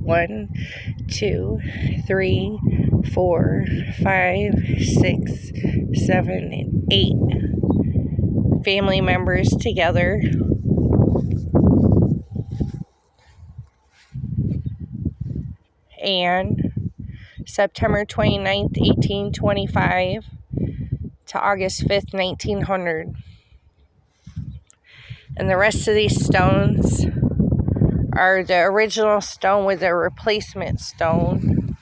1, 2, 3, 4, 5, 6, 7, 8 family members together. And September 29th, 1825 to August 5th, 1900. And the rest of these stones are the original stone with a replacement stone.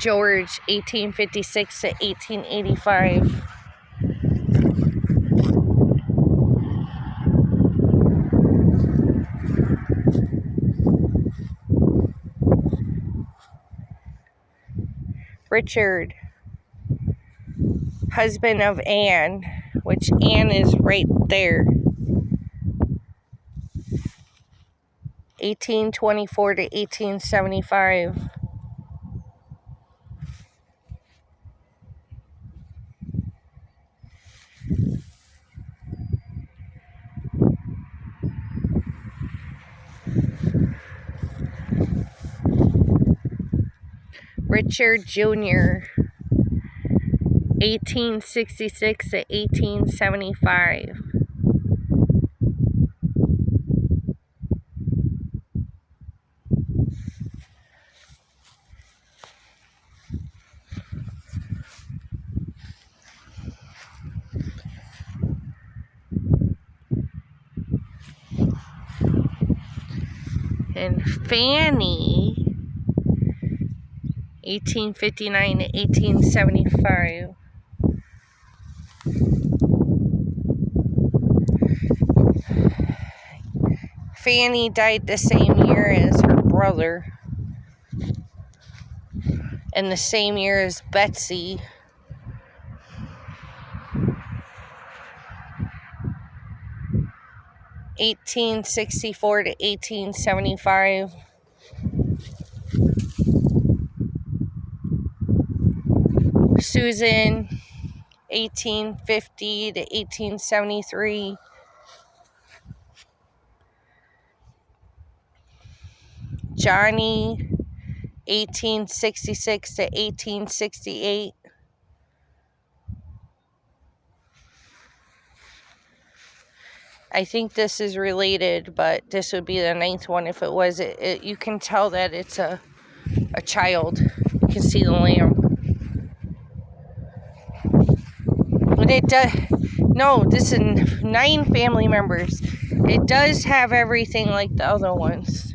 George, 1856 to 1885. Richard, husband of Anne, which Anne is right there. 1824 to 1875. Richard Jr., 1866 to 1875. And Fanny, 1859 to 1875. Fanny died the same year as her brother, and the same year as Betsy. (1864 to 1875). Susan, 1850 to 1873. Johnny, 1866 to 1868. I think this is related, but this would be the 9th one. If it was, you can tell that it's a child. You can see the lamb. But it does, no, this is 9 family members. It does have everything like the other ones.